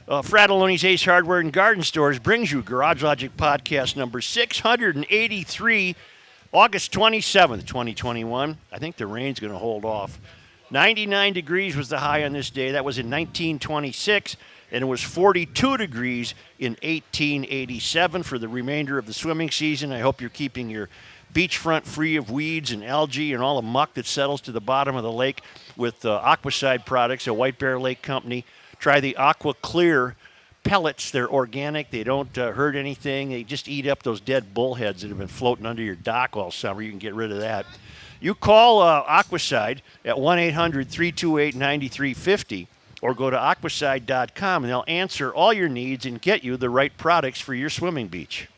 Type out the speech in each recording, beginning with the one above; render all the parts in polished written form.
Fratelloni's Ace Hardware and Garden Stores brings you Garage Logic Podcast number 683, August 27th, 2021. I think the rain's going to hold off. 99 degrees was the high on this day. That was in 1926, and it was 42 degrees in 1887 for the remainder of the swimming season. I hope you're keeping your beachfront free of weeds and algae and all the muck that settles to the bottom of the lake with Aquaside Products, a White Bear Lake company. Try the Aqua Clear pellets. They're organic. They don't hurt anything. They just eat up those dead bullheads that have been floating under your dock all summer. You can get rid of that. You call Aquaside at 1-800-328-9350 or go to aquaside.com, and they'll answer all your needs and get you the right products for your swimming beach.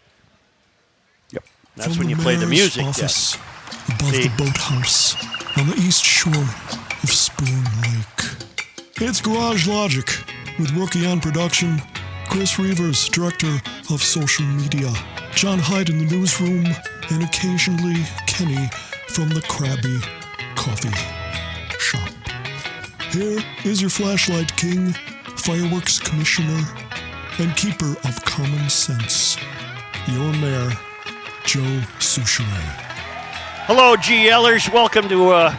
Yep. That's when you play the music. Office, above the boathouse on the east shore of Spoon Lake. It's Garage Logic with Rookie on production, Chris Reavers, director of social media, John Hyde in the newsroom, and occasionally Kenny from the Krabby Coffee Shop. Here is your flashlight king, fireworks commissioner, and keeper of common sense, your mayor, Joe Souchere. Hello, GLers. Welcome to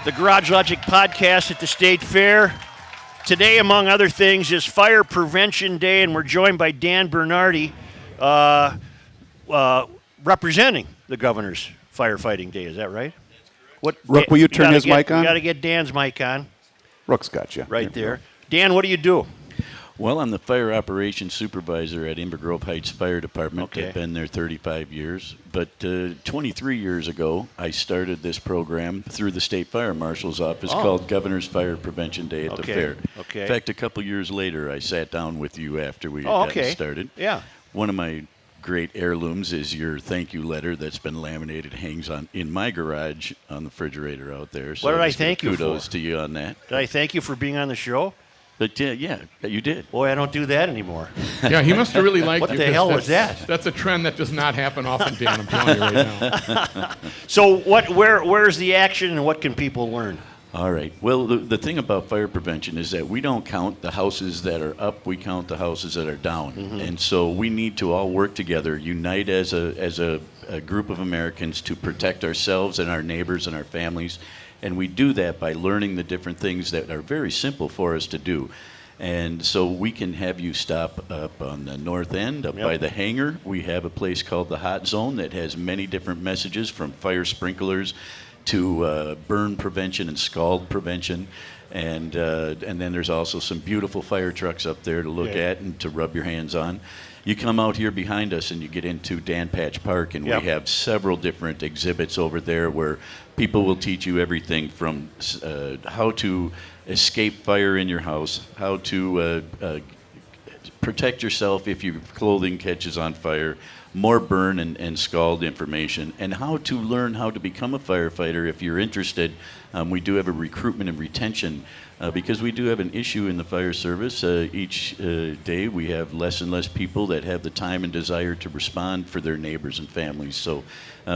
the Garage Logic Podcast at the State Fair. Today, among other things, is Fire Prevention Day, and we're joined by Dan Bernardi, representing the governor's firefighting day. Is that right? What, Rook, will you turn his mic on? You got to get Dan's mic on. Rook's got you. Right there. Dan, what do you do? Well, I'm the fire operations supervisor at Inver Grove Heights Fire Department. Okay. I've been there 35 years. But 23 years ago, I started this program through the State Fire Marshal's office called Governor's Fire Prevention Day at the fair. Okay. In fact, a couple years later, I sat down with you after we got started. Yeah. One of my great heirlooms is your thank you letter that's been laminated, hangs on in my garage on the refrigerator out there. So what did I thank you for? Kudos to you on that. Did I thank you for being on the show? But yeah, you did. Boy, I don't do that anymore. Yeah, he must have really liked What you. the hell was that? That's a trend that does not happen often, Dan. I'm telling you right now. So where's the action and what can people learn? All right. Well, the thing about fire prevention is that we don't count the houses that are up. We count the houses that are down. Mm-hmm. And so we need to all work together, unite as a group of Americans to protect ourselves and our neighbors and our families. And we do that by learning the different things that are very simple for us to do. And so we can have you stop up on the north end, up by the hangar. We have a place called the Hot Zone that has many different messages, from fire sprinklers to burn prevention and scald prevention. And then there's also some beautiful fire trucks up there to look at and to rub your hands on. You come out here behind us and you get into Dan Patch Park, and we have several different exhibits over there where people will teach you everything from how to escape fire in your house, how to protect yourself if your clothing catches on fire, more burn and scald information, and how to learn how to become a firefighter if you're interested. We do have a recruitment and retention because we do have an issue in the fire service. Each day we have less and less people that have the time and desire to respond for their neighbors and families. So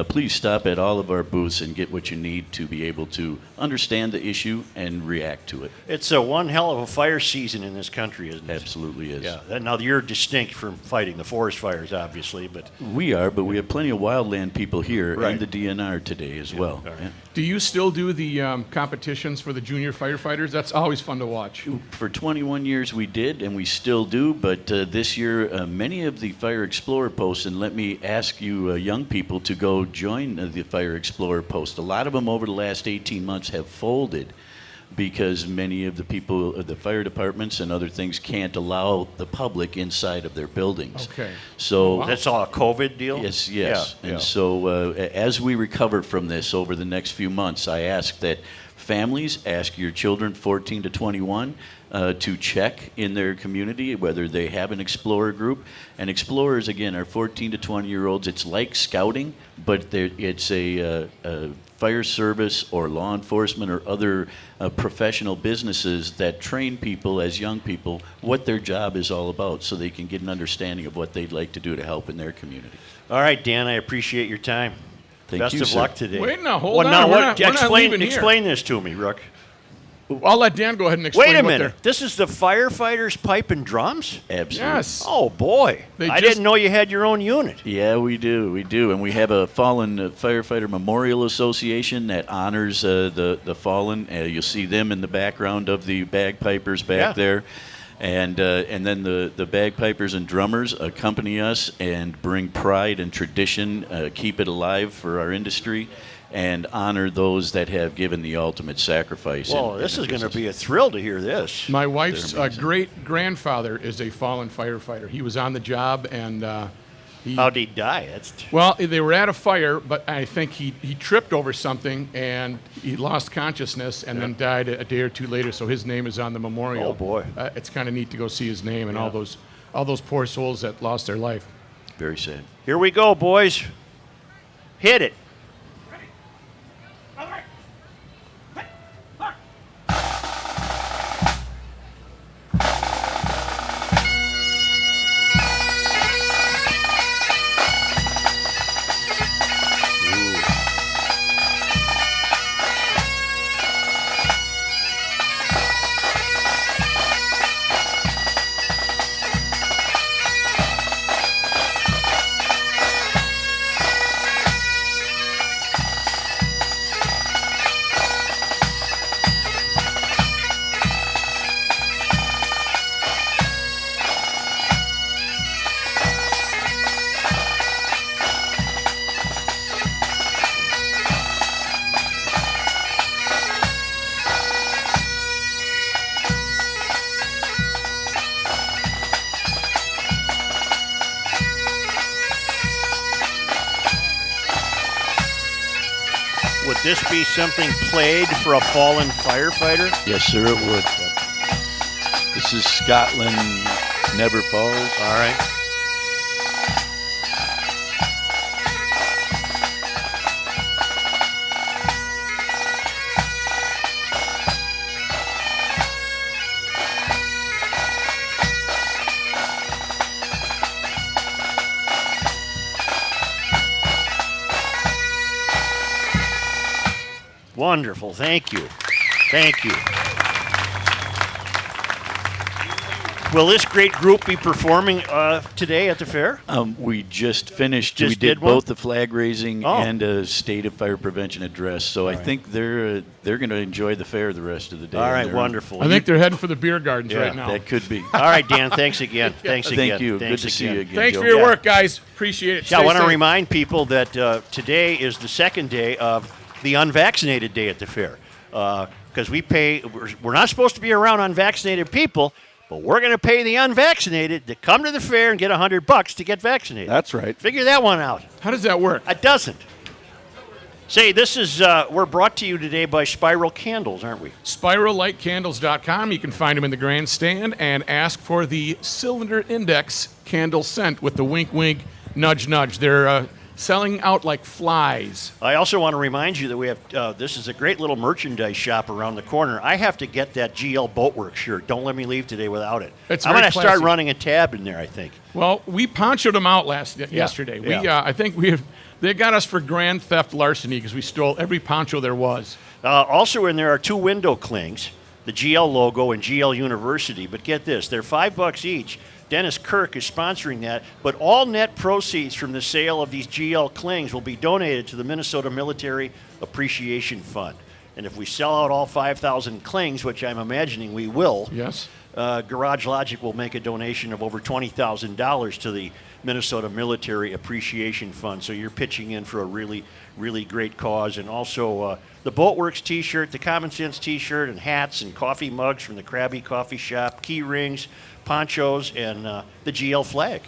please stop at all of our booths and get what you need to be able to understand the issue and react to it. It's one hell of a fire season in this country, isn't it? Absolutely is. Yeah. Now you're distinct from fighting the forest fires, obviously, but we we have plenty of wildland people here and the DNR today as well. Right. Yeah. Do you still do the competitions for the junior firefighters? That's always fun to watch. For 21 years we did, and we still do, but this year many of the Fire Explorer posts, and let me ask you young people to go join the Fire Explorer post. A lot of them over the last 18 months have folded because many of the people, the fire departments and other things, can't allow the public inside of their buildings. Okay. So that's all a COVID deal? Yes. Yeah. And so as we recover from this over the next few months, I ask that families ask your children 14 to 21 to check in their community whether they have an Explorer group. And Explorers, again, are 14 to 20-year-olds. It's like scouting, but it's a fire service or law enforcement or other professional businesses that train people as young people what their job is all about so they can get an understanding of what they'd like to do to help in their community. All right, Dan, I appreciate your time. Thank Best you, of sir. luck today. Wait, now, hold on. We're not leaving here. Explain this to me, Rook. I'll let Dan go ahead and explain. Wait a what minute. This is the firefighters' pipe and drums? Absolutely. Yes. Oh, boy. I didn't know you had your own unit. Yeah, we do. We do. And we have a fallen firefighter memorial association that honors the fallen. You'll see them in the background of the bagpipers back there. And then the bagpipers and drummers accompany us and bring pride and tradition, keep it alive for our industry, and honor those that have given the ultimate sacrifice. Well, this is going to be a thrill to hear this. My wife's great-grandfather is a fallen firefighter. He was on the job, and how'd he die? Well, they were at a fire, but I think he tripped over something, and he lost consciousness and then died a day or two later, so his name is on the memorial. Oh, boy. It's kind of neat to go see his name and all those poor souls that lost their life. Very sad. Here we go, boys. Hit it. Would this be something played for a fallen firefighter? Yes, sir, it would. This is Scotland Never Falls. All right. Wonderful. Thank you. Thank you. Will this great group be performing today at the fair? We just finished. Just we did one? both the flag raising and a state of fire prevention address. So I think they're going to enjoy the fair the rest of the day. All right, wonderful. I think they're heading for the beer gardens right now. That could be. All right, Dan. Thanks again. Thanks again. Thank you. Thanks Good to see you again. Thanks Joe. for your work, guys. Appreciate it. Yeah, I Stay want to safe. remind people that today is the second day of the unvaccinated day at the fair. Because we're not supposed to be around unvaccinated people, but we're going to pay the unvaccinated to come to the fair and get $100 to get vaccinated. That's right. Figure that one out. How does that work? It doesn't. Say, this is we're brought to you today by Spiral Candles, aren't we? SpiralLightCandles.com. You can find them in the grandstand and ask for the Cylinder Index candle scent with the wink, wink, nudge, nudge. They're selling out like flies. I also want to remind you that we have this is a great little merchandise shop around the corner. I have to get that GL Boatworks shirt. Don't let me leave today without it. It's I'm very going to start classy. running a tab in there, I think. Well, we ponchoed them out yesterday. yeah. I think they got us for grand theft larceny because we stole every poncho there was. Also in there are two window clings, the GL logo and GL University. But get this, they're $5 each. Dennis Kirk is sponsoring that, but all net proceeds from the sale of these GL clings will be donated to the Minnesota Military Appreciation Fund. And if we sell out all 5,000 clings, which I'm imagining we will, Yes. Garage Logic will make a donation of over $20,000 to the Minnesota Military Appreciation Fund. So you're pitching in for a really, really great cause. And also the Boatworks T-shirt, the Common Sense T-shirt, and hats and coffee mugs from the Krabby Coffee Shop, key rings, ponchos, and the GL flag.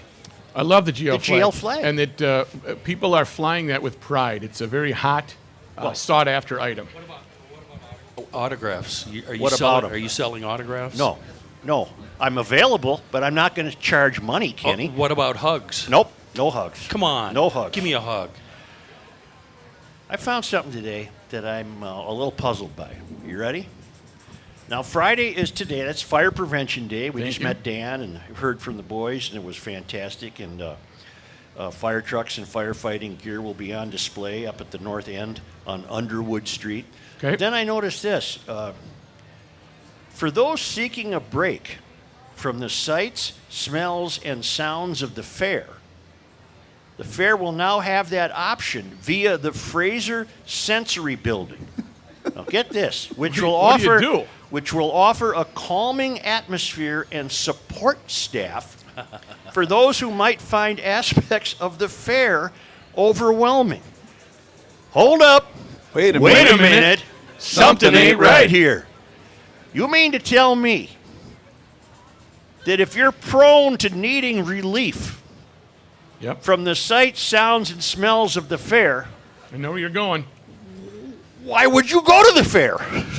I love the GL flag. GL flag. And that people are flying that with pride. It's a very hot, sought-after item. Autographs. Are you selling autographs? No. I'm available, but I'm not going to charge money, Kenny. What about hugs? Nope, no hugs. Come on. No hugs. Give me a hug. I found something today that I'm a little puzzled by. You ready? Now, Friday is today. That's Fire Prevention Day. We just met Dan and heard from the boys, and it was fantastic. And fire trucks and firefighting gear will be on display up at the north end on Underwood Street. Okay. Then I noticed this. For those seeking a break from the sights, smells, and sounds of the fair will now have that option via the Fraser Sensory Building. Now get this, which will offer a calming atmosphere and support staff for those who might find aspects of the fair overwhelming. Hold up. Wait a minute. Something ain't right here. You mean to tell me that if you're prone to needing relief from the sights, sounds, and smells of the fair, I know where you're going. Why would you go to the fair?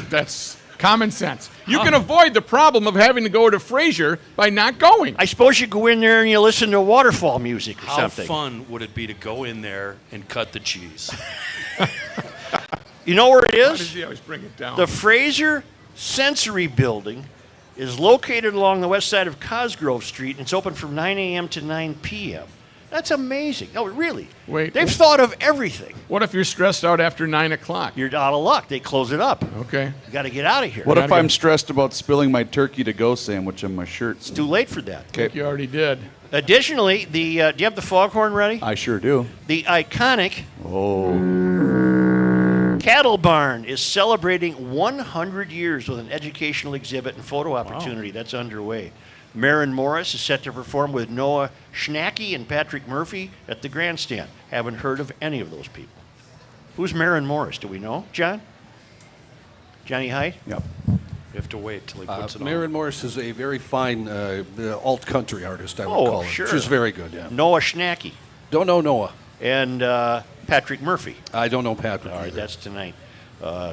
That's common sense. You can avoid the problem of having to go to Fraser by not going. I suppose you go in there and you listen to waterfall music or How something. fun would it be to go in there and cut the cheese? You know where it Why does is? he always bring it down? The Fraser Sensory Building is located along the west side of Cosgrove Street, and it's open from 9 a.m. to 9 p.m. That's amazing. Oh, really? Wait. They've thought of everything. What if you're stressed out after 9 o'clock? You're out of luck. They close it up. Okay. You got to get out of here. What if I'm stressed about spilling my turkey to go sandwich on my shirt? It's too late for that. I think you already did. Additionally, do you have the foghorn ready? I sure do. The iconic Oh. Cattle Barn is celebrating 100 years with an educational exhibit and photo opportunity that's underway. Maren Morris is set to perform with Noah Schnacky and Patrick Murphy at the grandstand. Haven't heard of any of those people. Who's Maren Morris? Do we know? John? Johnny Hyde? Yep. You have to wait till he puts it on. Maren Morris is a very fine alt country artist, I would Oh, call her. sure. She's very good, yeah. Noah Schnacky Don't know Noah. and Patrick Murphy. I don't know Patrick. All right, either. that's tonight.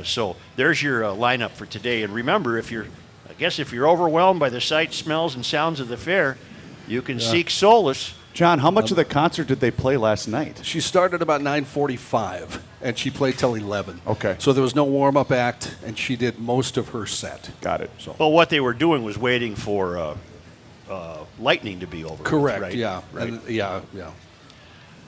So there's your lineup for today. And remember, if you're overwhelmed by the sights, smells, and sounds of the fair, you can seek solace. John, how much of the concert did they play last night? She started about 9:45, and she played till 11. Okay. So there was no warm-up act, and she did most of her set. Got it. So Well, what they were doing was waiting for lightning to be over. with, correct, right? yeah. Right. And, yeah.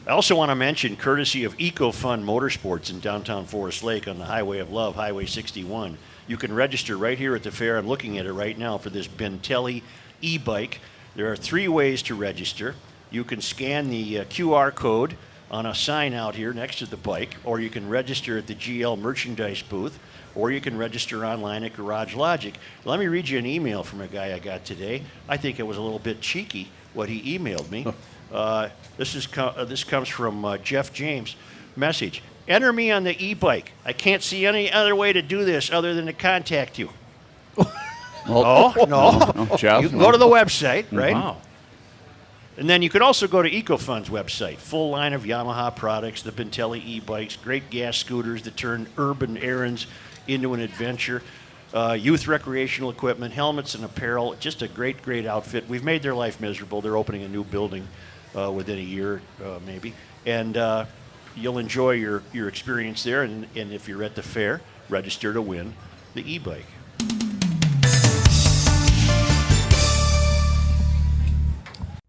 I also want to mention, courtesy of EcoFun Motorsports in downtown Forest Lake on the Highway of Love, Highway 61, you can register right here at the fair. I'm looking at it right now for this Bentelli e-bike. There are 3 ways to register. You can scan the QR code on a sign out here next to the bike, or you can register at the GL merchandise booth, or you can register online at Garage Logic. Let me read you an email from a guy I got today. I think it was a little bit cheeky what he emailed me. This comes from Jeff James. Message: enter me on the e-bike. I can't see any other way to do this other than to contact you. No. Jeff? You can go to the website, right? Wow. And then you can also go to EcoFun's website. Full line of Yamaha products, the Bentelli e-bikes, great gas scooters that turn urban errands into an adventure, youth recreational equipment, helmets and apparel. Just a great, great outfit. We've made their life miserable. They're opening a new building within a year, maybe. And you'll enjoy your experience there. And if you're at the fair, register to win the e-bike.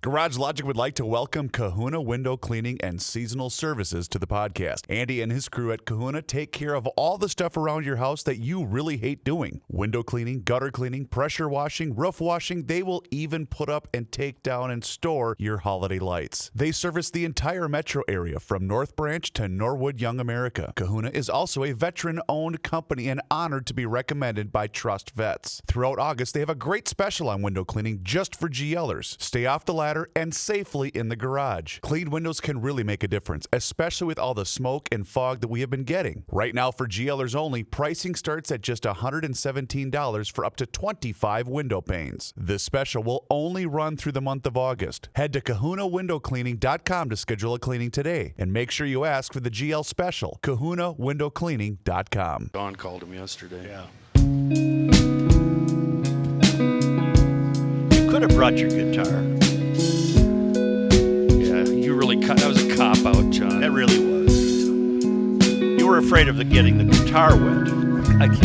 Garage Logic would like to welcome Kahuna Window Cleaning and Seasonal Services to the podcast. Andy and his crew at Kahuna take care of all the stuff around your house that you really hate doing. Window cleaning, gutter cleaning, pressure washing, roof washing. They will even put up and take down and store your holiday lights. They service the entire metro area from North Branch to Norwood, Young America. Kahuna is also a veteran-owned company and honored to be recommended by Trust Vets. Throughout August, they have a great special on window cleaning just for GLers. Stay off the ladder and safely in the garage. Clean windows can really make a difference, especially with all the smoke and fog that we have been getting. Right now, for GLers only, pricing starts at just $117 for up to 25 window panes. This special will only run through the month of August. Head to kahunawindowcleaning.com to schedule a cleaning today, and make sure you ask for the GL special, kahunawindowcleaning.com. Don called him yesterday. Yeah. You could have brought your guitar. That was a cop-out, John. That really was. You were afraid of getting the guitar wet.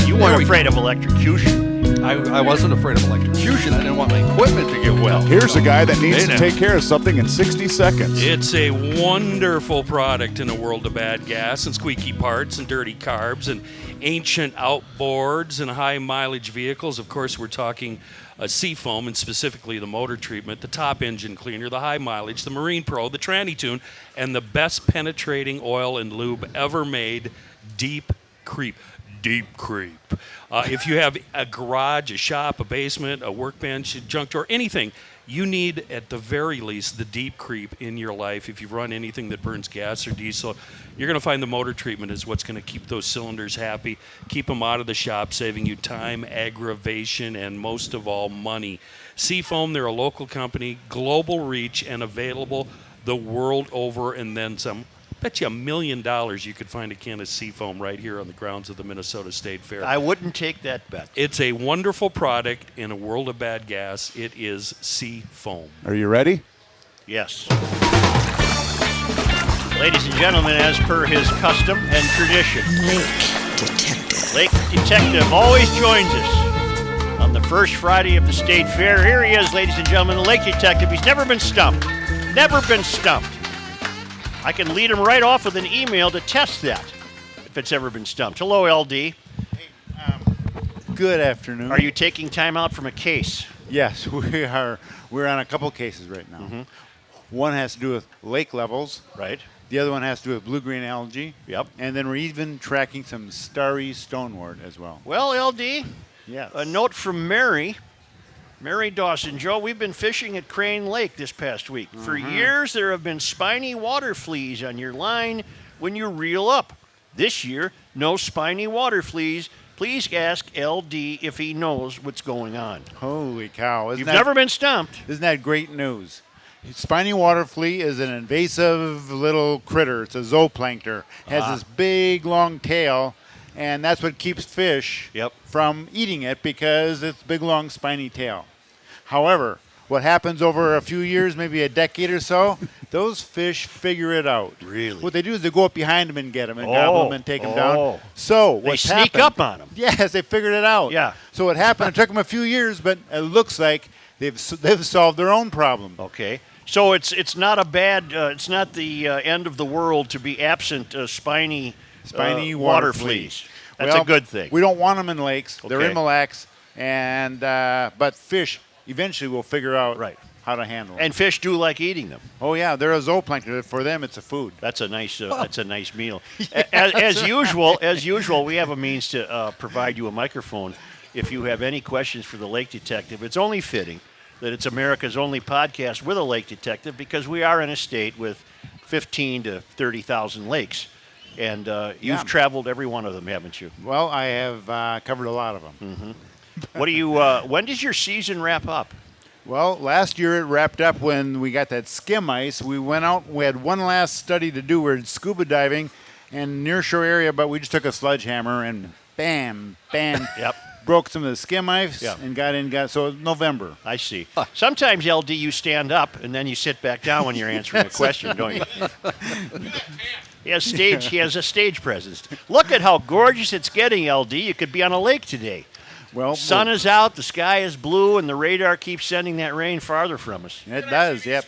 You weren't afraid of electrocution. I wasn't afraid of electrocution. I didn't want my equipment to get wet. Here's a guy that needs to Hey, take care of something in 60 seconds. It's a wonderful product in a world of bad gas and squeaky parts and dirty carbs and ancient outboards and high mileage vehicles. Of course, we're talking Seafoam, and specifically the motor treatment, the top engine cleaner, the high mileage, the Marine Pro, the Tranny Tune, and the best penetrating oil and lube ever made, Deep Creep. Deep Creep. If you have a garage, a shop, a basement, a workbench, a junk drawer, anything, you need at the very least the Deep Creep in your life. If you run anything that burns gas or diesel, you're going to find the motor treatment is what's going to keep those cylinders happy, keep them out of the shop, saving you time, aggravation, and most of all, money. Seafoam, they're a local company, global reach, and available the world over and then some. Bet you $1 million you could find a can of Seafoam right here on the grounds of the Minnesota State Fair. I wouldn't take that bet. It's a wonderful product in a world of bad gas. It is Seafoam. Are you ready? Yes. Ladies and gentlemen, as per his custom and tradition, Lake Detective. Lake Detective always joins us on the first Friday of the State Fair. Here he is, ladies and gentlemen, the Lake Detective. He's never been stumped. Never been stumped. I can lead him right off with an email to test that, if it's ever been stumped. Hello, LD. Good afternoon. Are you taking time out from a case? Yes, we are. We're on a couple cases right now. Mm-hmm. One has to do with lake levels. Right. The other one has to do with blue-green algae. Yep. And then we're even tracking some starry stonewort as well. Well, LD, Yes. a note from Mary Dawson. Joe, we've been fishing at Crane Lake this past week. For years, there have been spiny water fleas on your line when you reel up. This year, no spiny water fleas. Please ask LD if he knows what's going on. Holy cow. You've never been stumped. Isn't that great news? Spiny water flea is an invasive little critter. It's a zooplankton. It has this big, long tail, and that's what keeps fish from eating it because it's big, long, spiny tail. However, what happens over a few years, maybe a decade or so, those fish figure it out. Really? What they do is they go up behind them and get them and gobble them and take them down. They So what's sneak happened, up on them. Yes, they figured it out. Yeah. So what happened, it took them a few years, but it looks like they've solved their own problem. Okay. So it's not a bad, it's not the end of the world to be absent spiny water fleas. That's a good thing. We don't want them in lakes. They're Okay. in Mille Lacs, and but fish eventually will figure out how to handle them. And fish do like eating them. Oh yeah, they're a zooplankton. For them, it's a food. That's a nice meal. As usual, we have a means to provide you a microphone. If you have any questions for the Lake Detective, it's only fitting that it's America's only podcast with a Lake Detective because we are in a state with 15 to 30,000 lakes. And you've traveled every one of them, haven't you? Well, I have covered a lot of them. Mm-hmm. What do you? When does your season wrap up? Well, last year it wrapped up when we got that skim ice. We went out. We had one last study to do. We're scuba diving in nearshore area, but we just took a sledgehammer and bam, broke some of the skim ice and got in. So November. I see. Sometimes, LD, you stand up and then you sit back down when you're answering a question, don't you? He has a stage presence. Look at how gorgeous it's getting, LD. You could be on a lake today. Well, sun is out, the sky is blue, and the radar keeps sending that rain farther from us. It does, yep.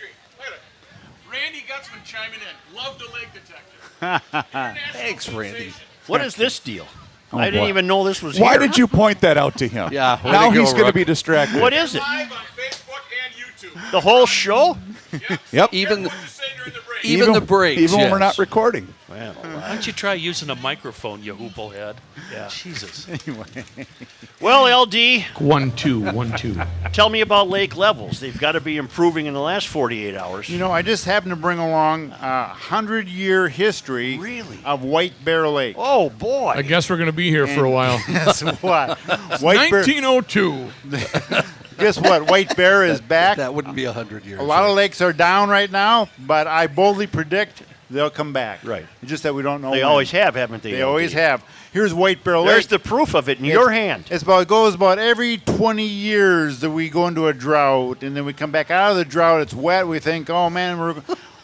Randy Gutzman chiming in. Love the Lake Detective. Thanks, Randy. What is this deal? Oh, I didn't boy. even know this was Why here. did you point that out to him? Yeah, way Now to go, he's going to Rook. be distracted. What is it? Live on Facebook and YouTube. The whole show? Yep. Even What you say during the break. even the breaks. Even when we're yes. not recording. Well, Why don't you try using a microphone, you hooplehead? Yeah. Jesus. well, LD, 1 2 1 2. tell me about lake levels. They've got to be improving in the last 48 hours. You know, I just happened to bring along a 100-year history of White Bear Lake. Oh, boy. I guess we're going to be here for a while. Guess what? White Bear. 1902. Guess what? White Bear is back. That wouldn't be 100 years. A lot of lakes are down right now, but I boldly predict they'll come back. Right. It's just that we don't know. They when. always have, haven't they? They LD? always have. Here's White Bear Lake. There's the proof of it in your hand. It goes about every 20 years that we go into a drought, and then we come back out of the drought. It's wet. We think, oh man,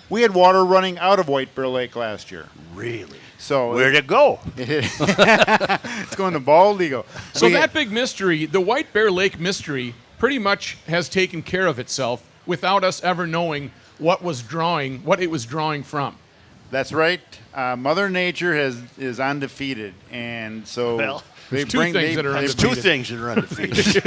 we had water running out of White Bear Lake last year. Really? So Where'd it go? It's going to Bald Eagle. So that big mystery, the White Bear Lake mystery, pretty much has taken care of itself without us ever knowing what it was drawing from. That's right. Mother Nature is undefeated, and so Well, they there's two things that are There's undefeated. two things that are undefeated.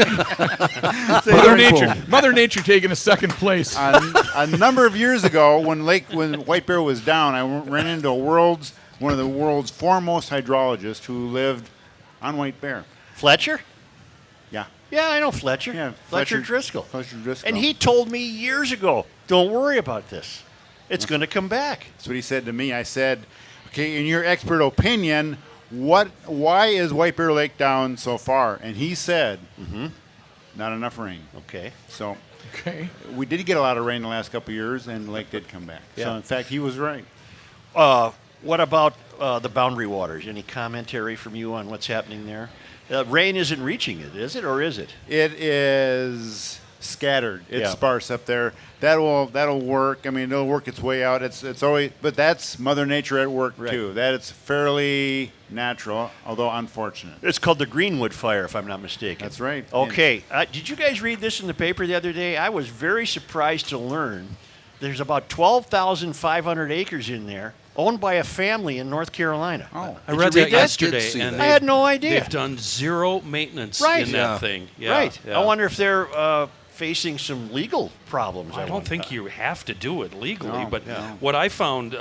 Mother Nature taking a second place. A number of years ago, when White Bear was down, I ran into one of the world's foremost hydrologists who lived on White Bear. Fletcher? Yeah. Yeah, I know Fletcher. Yeah, Fletcher Driscoll. Fletcher Driscoll. And he told me years ago, don't worry about this. It's going to come back. That's what he said to me. I said, okay, in your expert opinion, why is White Bear Lake down so far? And he said, not enough rain. Okay. So Okay. we did get a lot of rain the last couple of years, and the lake did come back. Yeah. So, in fact, he was right. What about the boundary waters? Any commentary from you on what's happening there? Rain isn't reaching it, is it, or is it? It is scattered. It's Yeah. sparse up there. That'll work. I mean, it'll work its way out. It's always, but that's Mother Nature at work too. That it's fairly natural, although unfortunate. It's called the Greenwood Fire, if I'm not mistaken. That's right. Okay. Did you guys read this in the paper the other day? I was very surprised to learn there's about 12,500 acres in there owned by a family in North Carolina. Oh. I read that yesterday, see and that. I had no idea. they've done zero maintenance Right. in Yeah. that thing. Yeah. Right. Yeah. I wonder if they're facing some legal problems. I don't wonder. think you have to do it legally, No, but no. what I found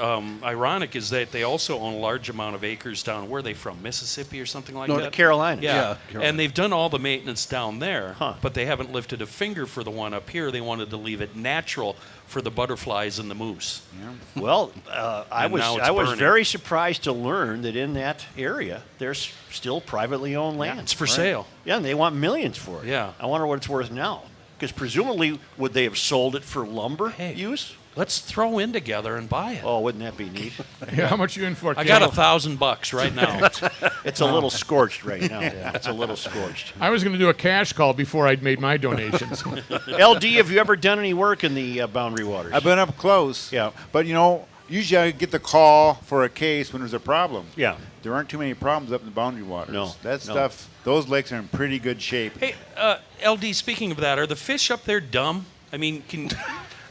ironic is that they also own a large amount of acres down. Where are they from? Mississippi or something like North that? Carolina. Yeah, Carolina. and they've done all the maintenance down there, Huh. but they haven't lifted a finger for the one up here. They wanted to leave it natural for the butterflies and the moose. Well, I And now it's was burning. very surprised to learn that in that area there's still privately owned land. It's for sale. Yeah, and they want millions for it. Yeah. I wonder what it's worth now. Because presumably, would they have sold it for lumber Hey. use? Let's throw in together and buy it. Oh, wouldn't that be neat? Yeah, how much you in for? I got Cal? $1,000 right now. It's a little scorched right now. It's a little scorched. I was going to do a cash call before I'd made my donations. LD, have you ever done any work in the boundary waters? I've been up close. Yeah. But usually I get the call for a case when there's a problem. Yeah. There aren't too many problems up in the boundary waters. No, That no. stuff, those lakes are in pretty good shape. Hey, LD, speaking of that, are the fish up there dumb? I mean,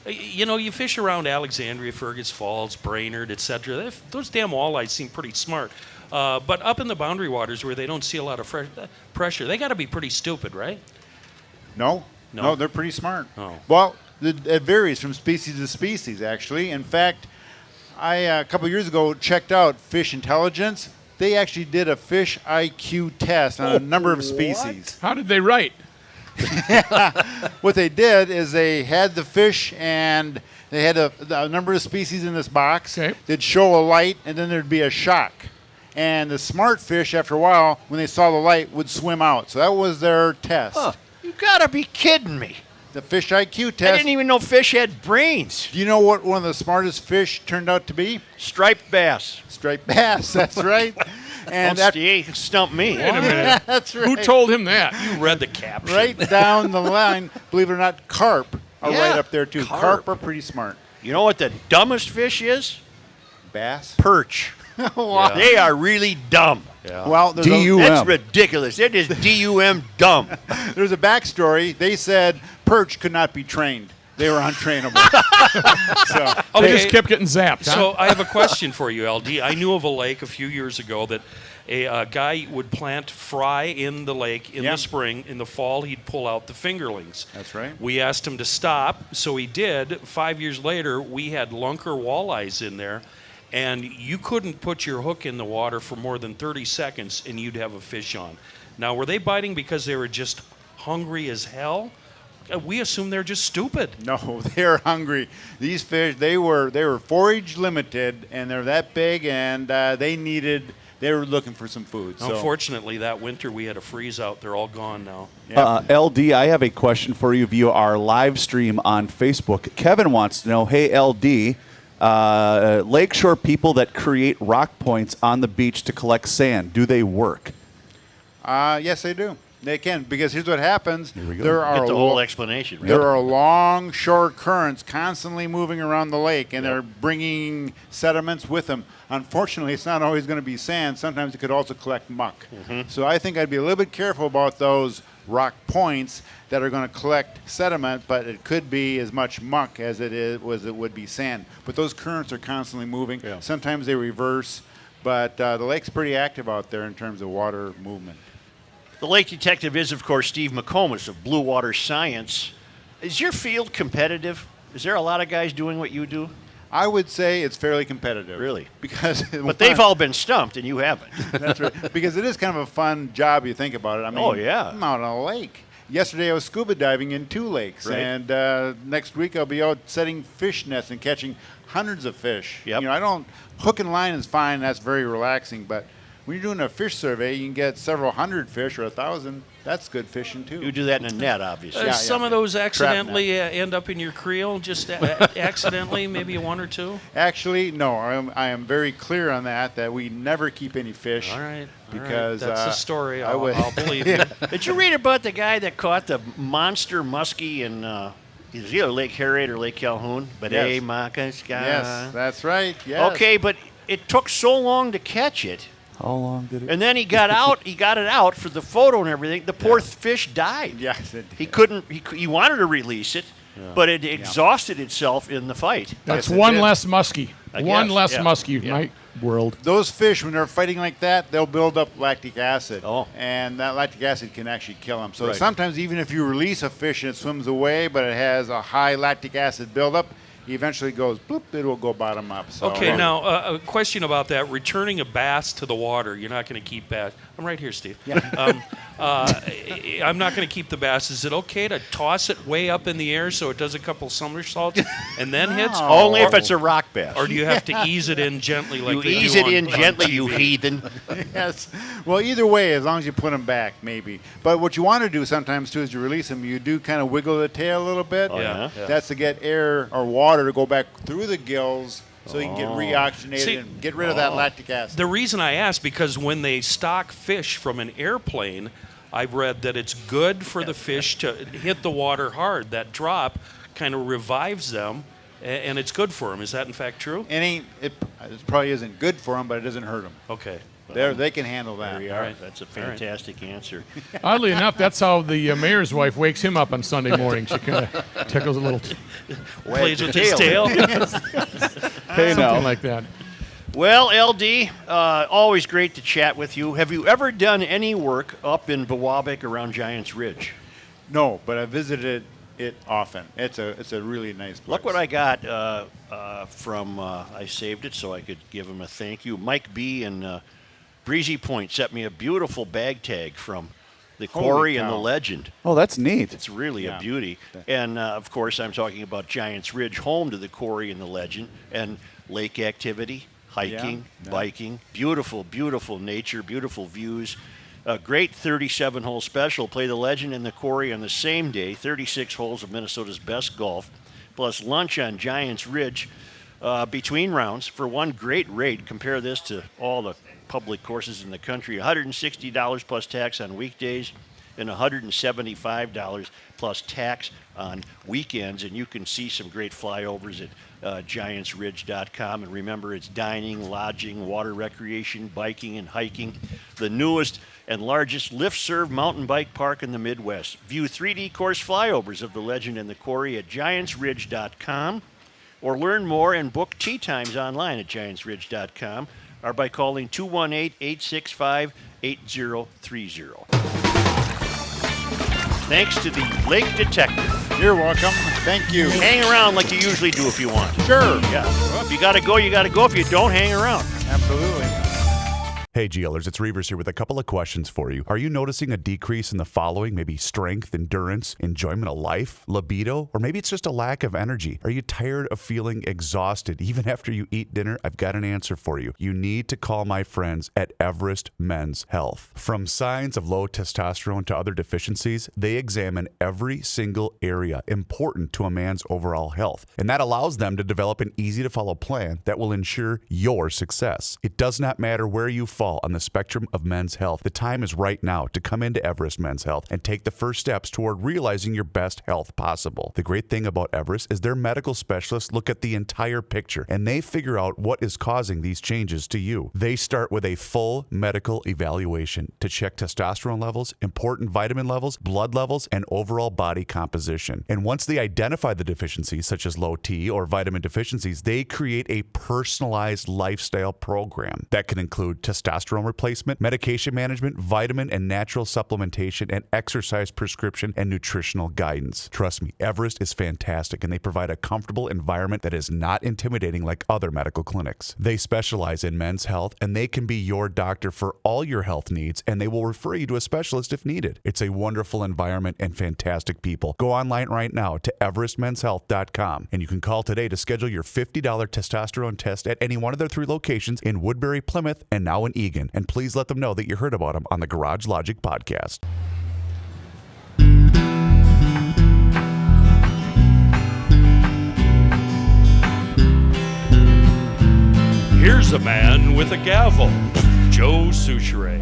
you fish around Alexandria, Fergus Falls, Brainerd, etc. Those damn walleyes seem pretty smart. But up in the boundary waters where they don't see a lot of pressure, they got to be pretty stupid, right? No, No? they're pretty smart. Oh. Well, it varies from species to species, actually. In fact, I a couple years ago checked out Fish Intelligence. They actually did a fish IQ test on a number of species. How did they write? What they did is they had the fish and they had a number of species in this box. Okay. They'd show a light and then there'd be a shock. And the smart fish, after a while, when they saw the light, would swim out. So that was their test. You gotta be kidding me. The fish IQ I test. didn't even know fish had brains. Do you know what one of the smartest fish turned out to be? Striped bass. Striped bass, that's right. And Don't stump me. Wait a minute. that's right. Who told him that? You read the caption. Right down the line, believe it or not, carp are Yeah, right up there too. carp. Carp are pretty smart. You know what the dumbest fish is? Bass. Perch. Wow. They are really dumb. Well, there's That's ridiculous. They're just D-U-M dumb. there's a backstory. They said perch could not be trained. They were untrainable. So They just kept getting zapped. Huh? So I have a question for you, LD. I knew of a lake a few years ago that a guy would plant fry in the lake in Yeah. the spring. In the fall, he'd pull out the fingerlings. That's right. We asked him to stop, so he did. 5 years later, we had lunker walleyes in there, and you couldn't put your hook in the water for more than 30 seconds, and you'd have a fish on. Now, were they biting because they were just hungry as hell? We assume they're just stupid. no, they're hungry. These fish, they were forage limited, and they're that big, and they were looking for some food. So Unfortunately, that winter we had a freeze out. They're all gone now. LD, I have a question for you via our live stream on Facebook. Kevin wants to know, hey, LD, lakeshore people that create rock points on the beach to collect sand, do they work? yes, they do. They can, because here's what happens. Here we go. There are Get the whole explanation. Right? There are long shore currents constantly moving around the lake, and they're bringing sediments with them. Unfortunately, it's not always going to be sand. Sometimes it could also collect muck. So I think I'd be a little bit careful about those rock points that are going to collect sediment, but it could be as much muck as it would be sand. But those currents are constantly moving. Yeah. Sometimes they reverse, but the lake's pretty active out there in terms of water movement. The lake detective is, of course, Steve McComas of Blue Water Science. Is your field competitive? Is there a lot of guys doing what you do? I would say it's fairly competitive. Really? Because But they've all been stumped, and you haven't. That's right. Because it is kind of a fun job, you think about it. I mean, Oh, yeah. I'm out on a lake. Yesterday I was scuba diving in 2 lakes. Right. And next week I'll be out setting fish nets and catching hundreds of fish. Yep. Hook and line is fine. That's very relaxing. But when you're doing a fish survey, you can get several hundred fish or 1,000. That's good fishing, too. You do that in a net, obviously. Some of those accidentally end up in your creel, just accidentally, maybe 1 or 2? Actually, no. I am very clear on that we never keep any fish. All right. Because that's the story. I would- I'll believe you. Did you read about the guy that caught the monster muskie in is either Lake Harriet or Lake Calhoun? But Yes. Makaska. Yes, that's right. Yes. Okay, but it took so long to catch it. How long did it? And then he got out. He got it out for the photo and everything. The poor fish died. Yes, it He couldn't. He wanted to release it, but it exhausted itself in the fight. That's Yes, it one did. less muskie. I One guess, less yeah. muskie, Yeah. my world. Those fish, when they're fighting like that, they'll build up lactic acid. Oh. And that lactic acid can actually kill them. So Right. sometimes even if you release a fish and it swims away, but it has a high lactic acid buildup, he eventually goes, bloop, it will go bottom up. So, Okay, now a question about that. Returning a bass to the water, you're not going to keep bass. I'm right here, Steve. I'm not going to keep the bass. Is it okay to toss it way up in the air so it does a couple somersaults and then hits? Only if it's a rock bass. Or do you have to ease it in gently like you they ease do it on- in on gently, you TV? heathen. Yes. Well, either way, as long as you put them back, maybe. But what you want to do sometimes, too, is you release them, you do kind of wiggle the tail a little bit. yeah? That's to get air or water to go back through the gills so you can get reoxygenated See- and get rid of that lactic acid. The reason I ask, because when they stock fish from an airplane, I've read that it's good for the fish to hit the water hard. That drop kind of revives them, and it's good for them. Is that in fact true? It probably isn't good for them, but it doesn't hurt them. Okay. They can handle that. There you All are. right. That's a fantastic answer. Oddly enough, that's how the mayor's wife wakes him up on Sunday morning. She kind of tickles a little, Plays with his tail. Hey, something now. like that. Well, LD, always great to chat with you. Have you ever done any work up in Biwabik around Giants Ridge? No, but I visited it often. It's a really nice place. Look what I got from, I saved it so I could give him a thank you. Mike B. in Breezy Point sent me a beautiful bag tag from the Holy quarry and the cow. legend. Oh, that's neat. It's really Yeah. a beauty. And, of course, I'm talking about Giants Ridge, home to the quarry and the legend, and lake activity, hiking, Yeah. biking. Beautiful, beautiful nature, beautiful views. A great 37-hole special. Play the legend and the quarry on the same day. 36 holes of Minnesota's best golf, plus lunch on Giants Ridge between rounds for one great rate. Compare this to all the public courses in the country. $160 plus tax on weekdays and $175 plus tax on weekends. And you can see some great flyovers at giantsridge.com. And remember, it's dining, lodging, water recreation, biking, and hiking. The newest and largest lift-served mountain bike park in the Midwest. View 3D course flyovers of the legend and the quarry at giantsridge.com, or learn more and book tee times online at giantsridge.com, or by calling 218-865-8030. Thanks to the Lake Detective. You're welcome. Thank you. Hang around like you usually do if you want. Sure. Yeah. Well, if you got to go, you got to go. If you don't, hang around. Absolutely. Hey GLers, it's Reavers here with a couple of questions for you. Are you noticing a decrease in the following? Maybe strength, endurance, enjoyment of life, libido, or maybe it's just a lack of energy. Are you tired of feeling exhausted even after you eat dinner? I've got an answer for you. You need to call my friends at Everest Men's Health. From signs of low testosterone to other deficiencies, they examine every single area important to a man's overall health. And that allows them to develop an easy to follow plan that will ensure your success. It does not matter where you fall fall on the spectrum of men's health, the time is right now to come into Everest Men's Health and take the first steps toward realizing your best health possible. The great thing about Everest is their medical specialists look at the entire picture and they figure out what is causing these changes to you. They start with a full medical evaluation to check testosterone levels, important vitamin levels, blood levels, and overall body composition. And once they identify the deficiencies, such as low T or vitamin deficiencies, they create a personalized lifestyle program that can include testosterone replacement, medication management, vitamin and natural supplementation, and exercise prescription and nutritional guidance. Trust me, Everest is fantastic, and they provide a comfortable environment that is not intimidating like other medical clinics. They specialize in men's health, and they can be your doctor for all your health needs, and they will refer you to a specialist if needed. It's a wonderful environment and fantastic people. Go online right now to everestmenshealth.com, and you can call today to schedule your $50 testosterone test at any one of their 3 locations in Woodbury, Plymouth, and now in Eagan. And please let them know that you heard about them on the Garage Logic podcast. Here's a man with a gavel, Joe Souchere.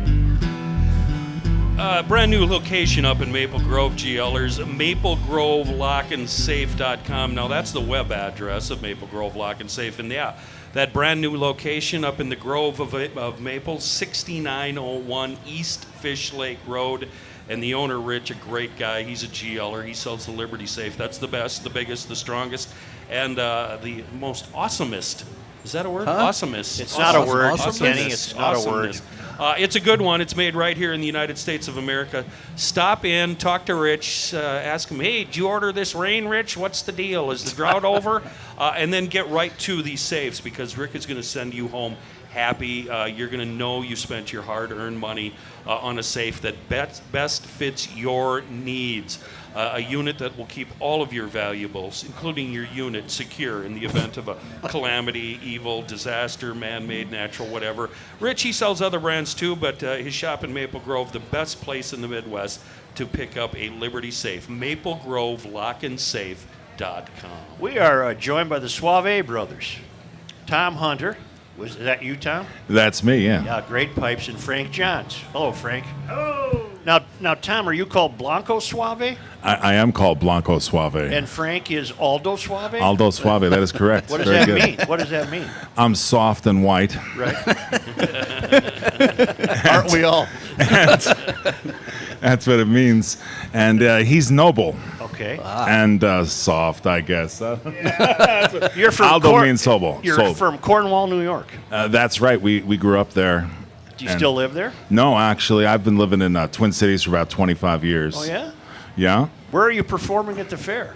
Brand new location up in Maple Grove, GLers, maplegrovelockandsafe.com. Now that's the web address of Maple Grove Lock and Safe. And yeah, that brand new location up in the Grove of Maple, 6901 East Fish Lake Road. And the owner, Rich, a great guy. He's a GLer. He sells the Liberty Safe. That's the best, the biggest, the strongest, and the most awesomest. Is that a word? Awesomest. It's not a word, Kenny. It's It's not a word. It's a good one. It's made right here in the United States of America. Stop in, talk to Rich, ask him, hey, did you order this rain, Rich? What's the deal? Is the drought over? And then get right to these safes, because Rick is going to send you home happy. You're going to know you spent your hard-earned money on a safe that best fits your needs. A unit that will keep all of your valuables, including your unit, secure in the event of a calamity, evil, disaster, man-made, natural, whatever. Rich, he sells other brands too, but his shop in Maple Grove, the best place in the Midwest to pick up a Liberty Safe. maplegrovelockandsafe.com. We are joined by the Suave brothers. Tom Hunter. Is that you, Tom? That's me, yeah. Yeah, great pipes, and Frank Johns. Hello, Frank. Hello. Now, Tom, are you called Blanco Suave? I am called Blanco Suave. And Frank is Aldo Suave? Aldo Suave, that is correct. What does Very that good. mean? What does that mean? I'm soft and white. Right. Aren't we all? That's what it means. And he's noble. Okay. And soft, I guess. You're from Aldo means noble. You're from Cornwall, New York. That's right. We grew up there. Do you still live there? No, actually. I've been living in Twin Cities for about 25 years. Oh, yeah? Yeah. Where are you performing at the fair?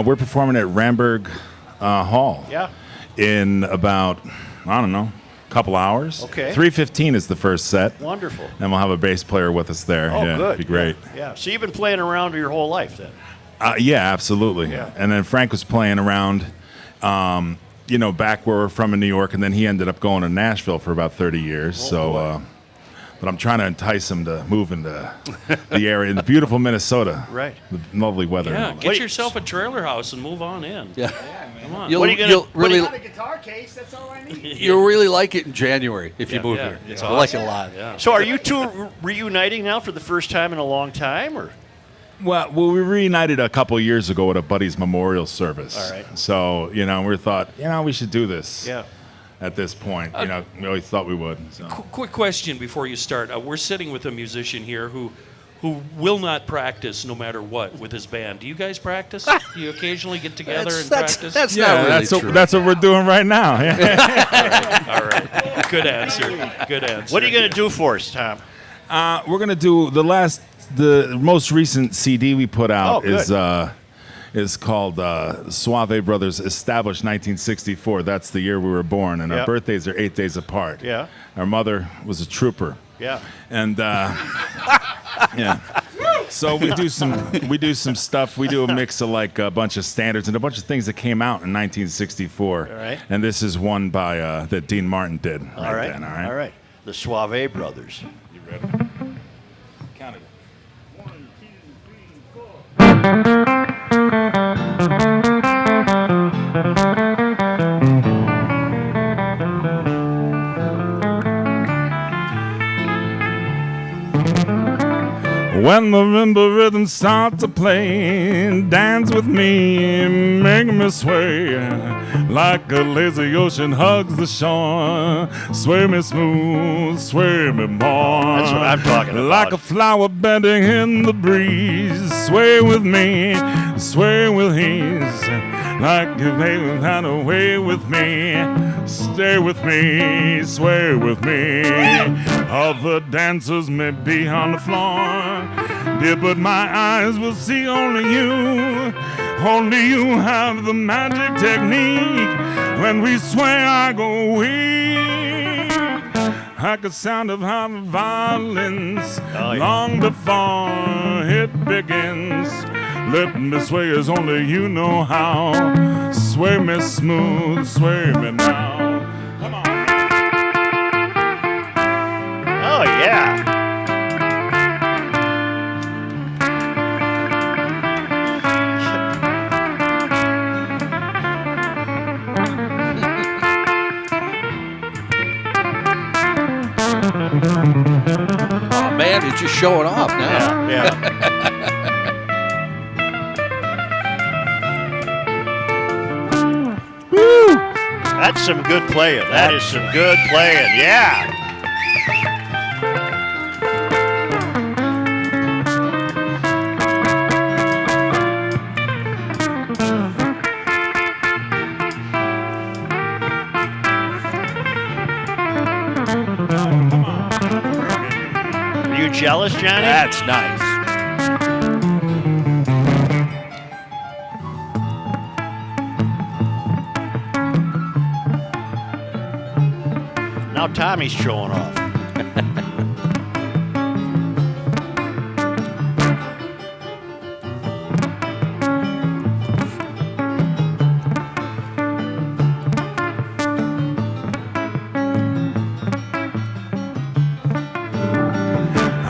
We're performing at Ramberg Hall. Yeah. In about, I don't know, a couple hours. Okay. 3:15 is the first set. Wonderful. And we'll have a bass player with us there. Oh, yeah, good. It'd be great. Yeah. So you've been playing around your whole life then? Yeah, absolutely. Yeah. And then Frank was playing around, back where we're from in New York, and then he ended up going to Nashville for about 30 years. But I'm trying to entice him to move into the area in beautiful Minnesota. Right. With lovely weather. Yeah, and all get yourself a trailer house and move on in. Yeah. Come on. You'll really, a guitar case, that's all I need. you'll really like it in January if you move yeah. here. It's You'll like it a lot. Yeah. So are you two reuniting now for the first time in a long time, or? Well, we reunited a couple years ago at a buddy's memorial service. All right. So, we thought, we should do this. Yeah. At this point, we always thought we would. So. Quick question before you start. We're sitting with a musician here who will not practice no matter what with his band. Do you guys practice? Do you occasionally get together and practice? That's not really true. That's what we're doing right now. All right. Good answer. Good answer. What are you going to do for us, Tom? We're gonna do the most recent CD we put out is called Suave Brothers Established 1964. That's the year we were born, and our birthdays are 8 days apart. Yeah. Our mother was a trooper. Yeah. And yeah. So we do some stuff. We do a mix of like a bunch of standards and a bunch of things that came out in 1964. All right. And this is one by that Dean Martin did. All right. Then, all right. All right. The Suave Brothers. You ready? Count it. 1, 2, 3, 4. When the marimba rhythm starts to play, dance with me, make me sway. Like a lazy ocean hugs the shore. Sway me smooth, sway me more. That's what I'm talking about. Like a flower bending in the breeze. Sway with me, sway with ease. Like a baby had a way with me. Stay with me, sway with me. Other dancers may be on the floor, dear, but my eyes will see only you. Only you have the magic technique. When we sway, I go weak. Like the sound of harp violins, long before it begins. Let me sway as only you know how. Sway me smooth, sway me now. Come on. Oh, yeah. Oh, man, he's just showing off now. Yeah. Woo! That's some good playing. That is some good playing. Yeah. Are you jealous, Johnny? That's nice. Now Tommy's showing off.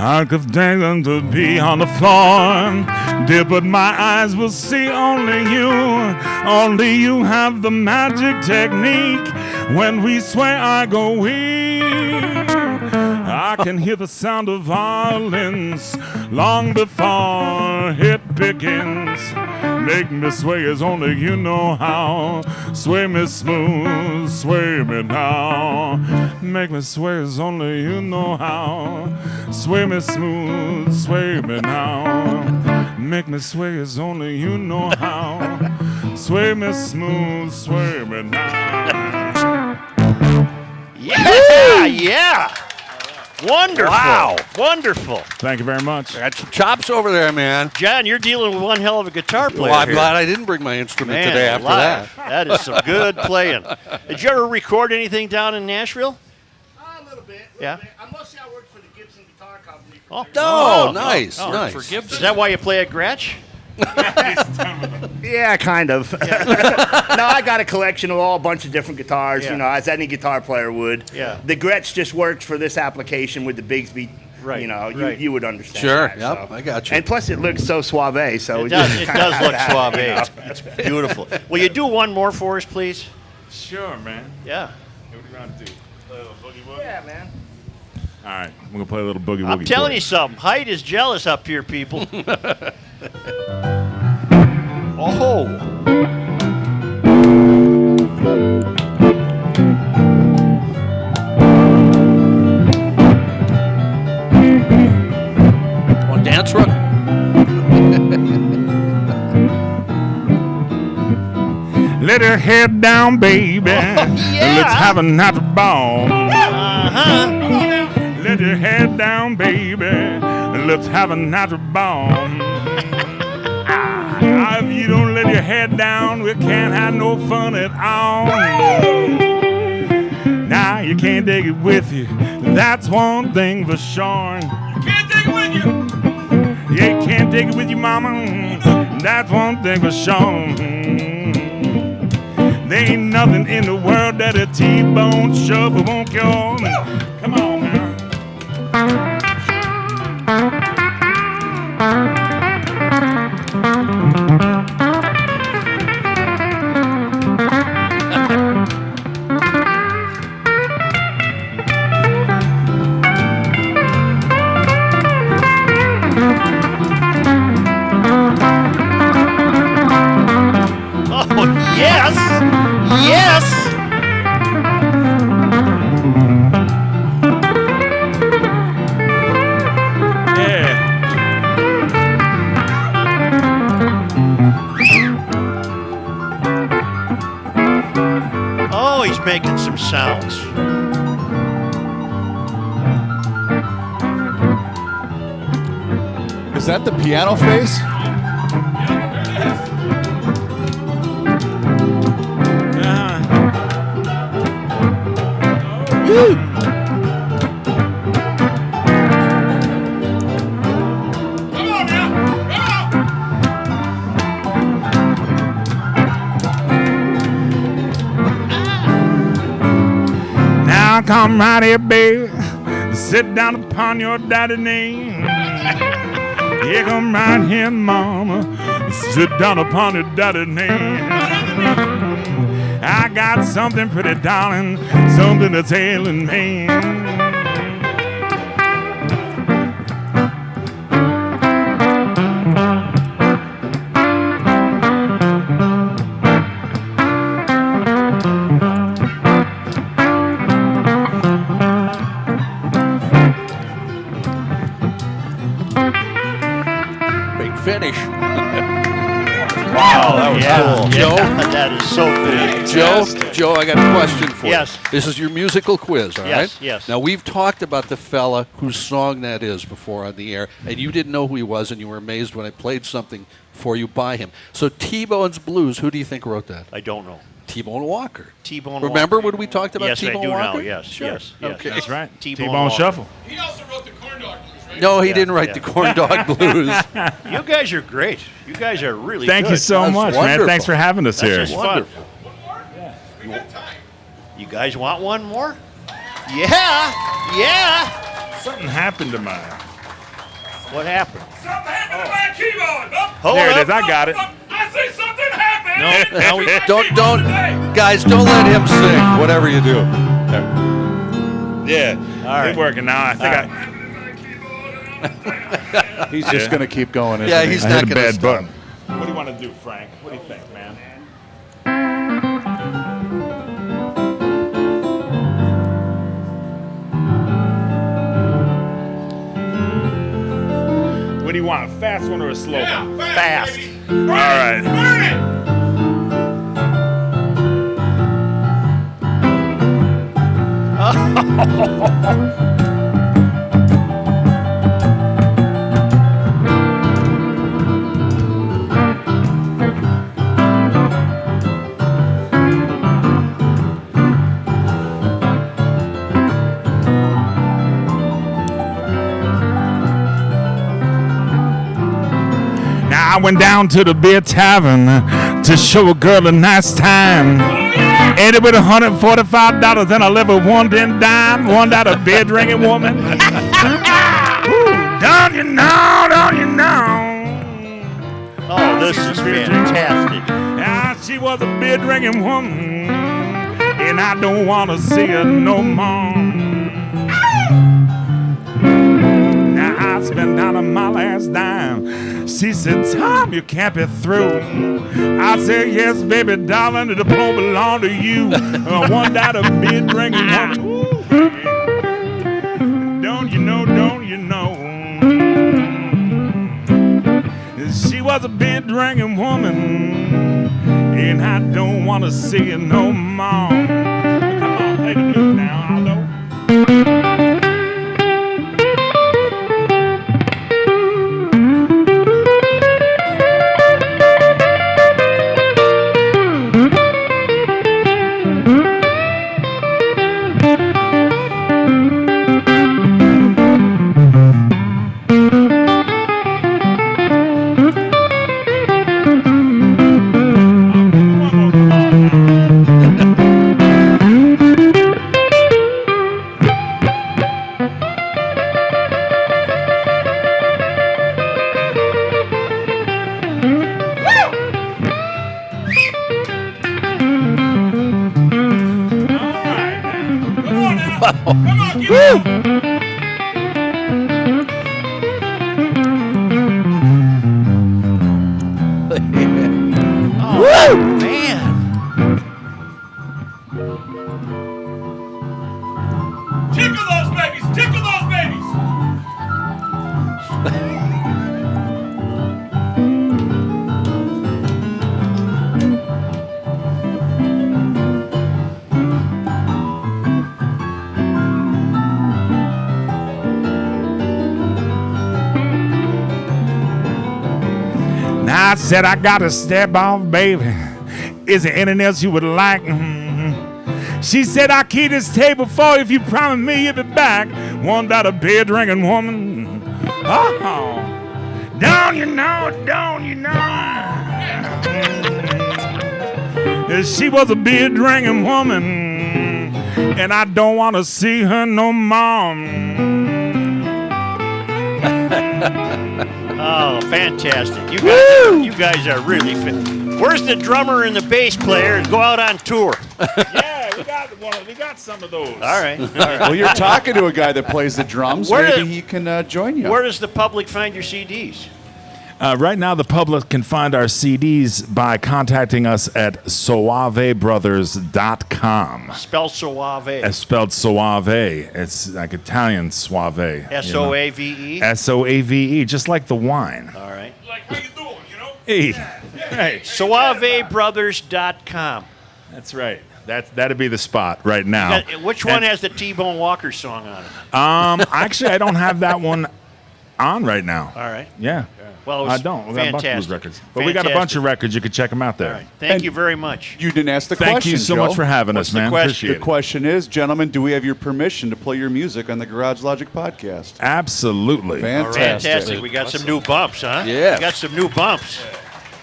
I could dare them to be on the floor, dear, but my eyes will see only you. Only you have the magic technique. When we sway, I go weak. I can hear the sound of violins long before it begins. Make me sway as only you know how. Sway me smooth, sway me now. Make me sway as only you know how. Sway me smooth, sway me now. Make me sway as only you know how. Sway me smooth, sway me now. Yeah, yeah. Wonderful. Wow. Wonderful. Thank you very much. Got some chops over there, man. John, you're dealing with one hell of a guitar player. Well, I'm here. glad I didn't bring my instrument Man, today after alive. that. That is some good playing. Did you ever record anything down in Nashville? A little bit. Yeah. Mostly I worked for the Gibson Guitar Company. Oh, nice, nice. For Gibson. Is that why you play at Gretsch? Yeah, kind of. No, I got a collection of a bunch of different guitars, Yeah. you know, as any guitar player would. Yeah. The Gretsch just worked for this application with the Bigsby. Right, You know, right. you would understand. Sure. that, Yep, so. I got you. And plus, it looks so suave. So It does. just It kinda does have look that, suave. you know. It's beautiful. Will you do one more for us, please? Sure, man. Yeah. What do you want to do? Play a little boogie woogie? Yeah, man. All right, I'm going to play a little boogie woogie. I'm telling for you something. Height is jealous up here, people. Oh. Want to dance, Rook? Let her head down, baby. Let's have a natural ball. Uh-huh. Let your head down, baby. Let's have a natural ball. If you don't let your head down, we can't have no fun at all. Now you can't take it with you. That's one thing for sure. You can't take it with you. Yeah, you can't take it with you, mama. That's one thing for sure. There ain't nothing in the world that a T-bone shovel won't cure. Come on now. Yes. Oh, he's making some sounds. Is that the piano face? Woo! Now come right here, baby. Sit down upon your daddy knee. Yeah, come right here, mama. Sit down upon your daddy knee. I got something pretty, darling, something that's ailing me. Finish. Wow, that was cool. Joe, that is so cool. Joe, I got a question for Yes. you. This is your musical quiz, all right? Yes, yes. Now, we've talked about the fella whose song that is before on the air, and you didn't know who he was, and you were amazed when I played something for you by him. So, T-Bone's Blues, who do you think wrote that? I don't know. T-Bone Walker. T-Bone Remember Walker. when we talked about Yes, T-Bone I do Walker? now. Yes, Sure. yes, yes. Okay. That's right. T-Bone T-Bone Walker. Shuffle. He also wrote the Corn Dog Blues, right? No, he Yeah, didn't write yeah. the Corn Dog Blues. You guys are great. You guys are really Thank good. you so That's much, man. wonderful. Thanks for having us That's here. just fun. We got time. You guys want one more? Yeah, yeah. Something happened to mine. What happened? Something happened to my keyboard. Hold There up. it is. I got it. I say something happened. No, now we, don't, guys, don't let him sing, whatever you do. Yeah. All right. It's working now. I think He's just going to keep going, isn't Yeah, he? he's I not hit a going to bad stop. button. What do you want to do, Frank? What do you think, man? What do you want, a fast one or a slow one? fast. All right. Now I went down to the beer tavern to show a girl a nice time. Ate it with $145 and I left with one dime. One dollar beer drinking woman. Ooh, don't you know, don't you know? Oh, this is fantastic. Yeah, she was a beer drinking woman, and I don't want to see her no more. Now I spent down on my last dime. She said, Tom, you can't be through. I said, yes, baby, darling, the diploma belong to you. One dollar beer drinking woman. Ooh. Don't you know, don't you know? She was a beer drinking woman, and I don't want to see her no more. Come on, play the blues now, Aldo. Said I got to step off, baby. Is there anything else you would like? She said, I'll keep this table for you if you promise me you'll be back. One about a beer drinking woman. Oh, don't you know, don't you know? She was a beer drinking woman, and I don't want to see her no more. Oh, fantastic. You guys are really fit. Where's the drummer and the bass player? Go out on tour. Yeah, we got some of those. All right. Well, you're talking to a guy that plays the drums. Maybe he can join you. Where does the public find your CDs? Right now, the public can find our CDs by contacting us at soavebrothers.com. Spelled Suave. It's spelled Soave. It's like Italian suave. S-O-A-V-E? S-O-A-V-E, just like the wine. All right. Like, how you doing, you know? Hey. Hey. SoaveBrothers.com. That's right. That'd be the spot right now. Which one has the T-Bone Walker song on it? Actually, I don't have that one on right now. All right. Yeah. Well, I don't. We got a bunch of those records. But we got a bunch Fantastic. of records. You can check them out there. All right. Thank you very much. You didn't ask the question. Thank you so Joe. much for having What's us, the man. question? Appreciate The question is, gentlemen, do we have your permission to play your music on the Garage Logic podcast? Absolutely. Fantastic. We got some new bumps, huh? Yeah. We got some new bumps.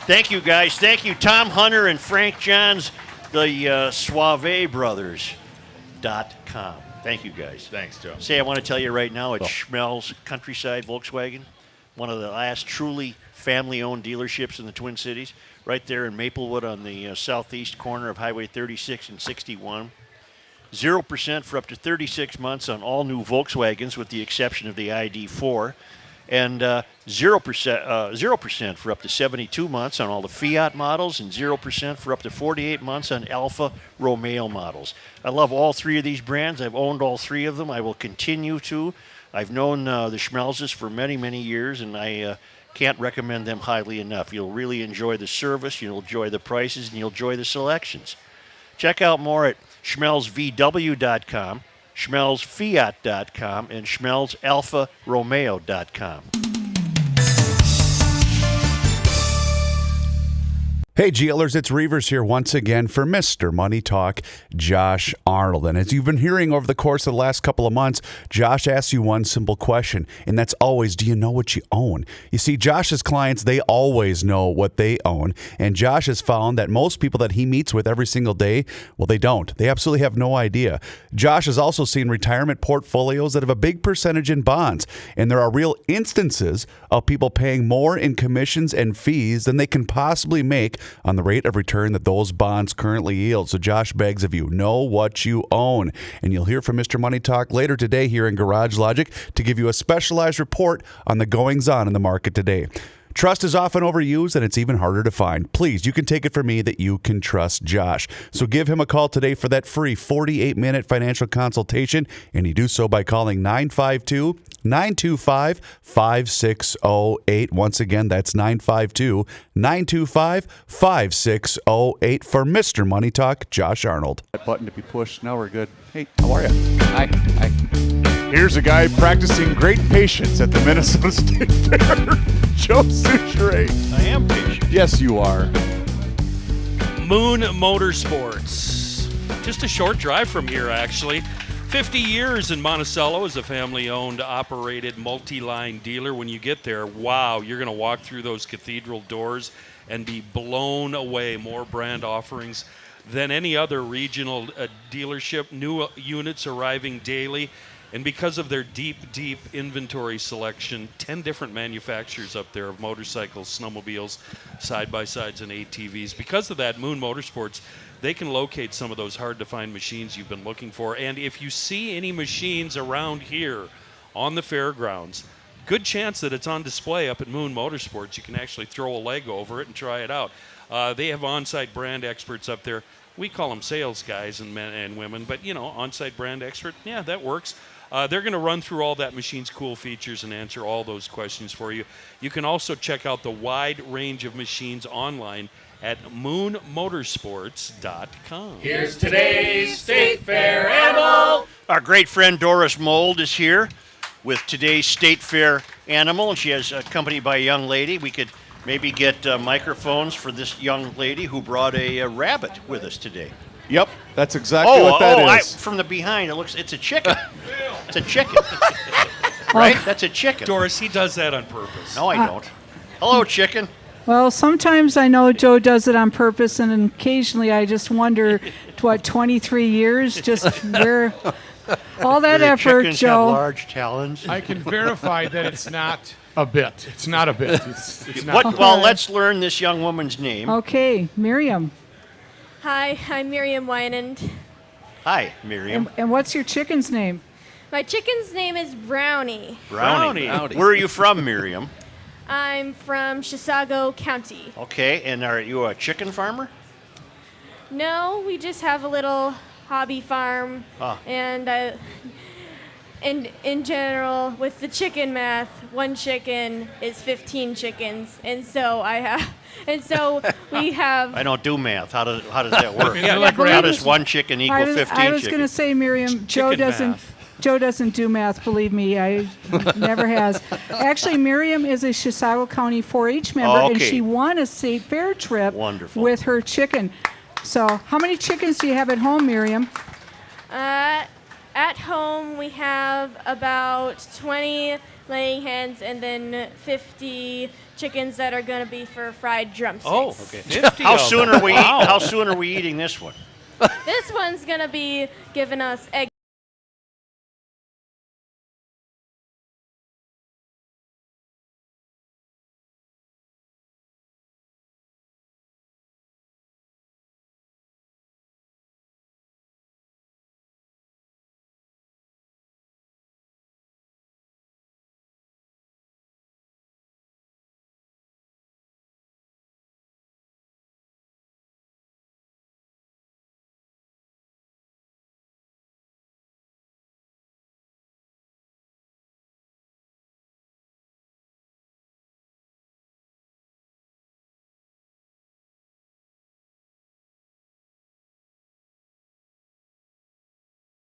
Thank you, guys. Thank you, Tom Hunter and Frank Johns, the SoaveBrothers.com. Thank you, guys. Thanks, Joe. Say, I want to tell you right now, it's Schmelz Countryside Volkswagen, one of the last truly family-owned dealerships in the Twin Cities, right there in Maplewood on the southeast corner of Highway 36 and 61. 0% for up to 36 months on all new Volkswagens, with the exception of the ID4, and 0% for up to 72 months on all the Fiat models, and 0% for up to 48 months on Alfa Romeo models. I love all three of these brands. I've owned all three of them. I will continue to. I've known the Schmelzes for many, many years, and I can't recommend them highly enough. You'll really enjoy the service, you'll enjoy the prices, and you'll enjoy the selections. Check out more at schmelzvw.com, schmelzfiat.com, and schmelzalfaromeo.com. Hey, GLers, it's Reavers here once again for Mr. Money Talk, Josh Arnold. And as you've been hearing over the course of the last couple of months, Josh asks you one simple question, and that's always, do you know what you own? You see, Josh's clients, they always know what they own, and Josh has found that most people that he meets with every single day, well, they don't. They absolutely have no idea. Josh has also seen retirement portfolios that have a big percentage in bonds, and there are real instances of people paying more in commissions and fees than they can possibly make on the rate of return that those bonds currently yield. So Josh begs of you, know what you own. And you'll hear from Mr. Money Talk later today here in Garage Logic to give you a specialized report on the goings-on in the market today. Trust is often overused, and it's even harder to find. Please, you can take it from me that you can trust Josh. So give him a call today for that free 48-minute financial consultation, and you do so by calling 952-925-5608. Once again, that's 952-925-5608 for Mr. Money Talk, Josh Arnold. That button to be pushed. Now we're good. Hey, how are you? Hi. Here's a guy practicing great patience at the Minnesota State Fair. Joe Suchere. I am patient. Yes, you are. Moon Motorsports. Just a short drive from here, actually. 50 years in Monticello as a family-owned, operated, multi-line dealer. When you get there, wow, you're going to walk through those cathedral doors and be blown away. More brand offerings than any other regional dealership. New units arriving daily. And because of their deep, deep inventory selection, 10 different manufacturers up there of motorcycles, snowmobiles, side-by-sides, and ATVs. Because of that, Moon Motorsports, they can locate some of those hard-to-find machines you've been looking for. And if you see any machines around here on the fairgrounds, good chance that it's on display up at Moon Motorsports. You can actually throw a leg over it and try it out. They have on-site brand experts up there. We call them sales guys and men and women, but, you know, on-site brand expert, yeah, that works. They're going to run through all that machine's cool features and answer all those questions for you. You can also check out the wide range of machines online at moonmotorsports.com. Here's today's State Fair animal. Our great friend Doris Mold is here with today's State Fair animal, and she is accompanied by a young lady. We could Maybe get microphones for this young lady who brought a rabbit with us today. Yep, that's exactly what that is. From the behind, it's a chicken. It's a chicken. Right? That's a chicken. Doris, he does that on purpose. No, I don't. Hello, chicken. Well, sometimes I know Joe does it on purpose, and occasionally I just wonder, 23 years, just where all that Do the effort, chickens Joe. have large talons? I can verify that it's not a bit. It's not a bit. It's not. Well, let's learn this young woman's name. Okay, Miriam. Hi, I'm Miriam Wynand. Hi, Miriam. And what's your chicken's name? My chicken's name is Brownie. Brownie. Where are you from, Miriam? I'm from Chisago County. Okay, and are you a chicken farmer? No, we just have a little hobby farm. And in general, with the chicken math, one chicken is 15 chickens. And so we have... I don't do math. How does that work? Yeah, how does one chicken equal 15 chickens? I was going to say, Miriam, Joe doesn't do math, believe me. I never has. Actually, Miriam is a Chisago County 4-H member, and she won a state fair trip with her chicken. So how many chickens do you have at home, Miriam? At home, we have about 20 laying hens and then 50 chickens that are going to be for fried drumsticks. Oh, okay. 50 How soon are we eating this one? This one's going to be giving us egg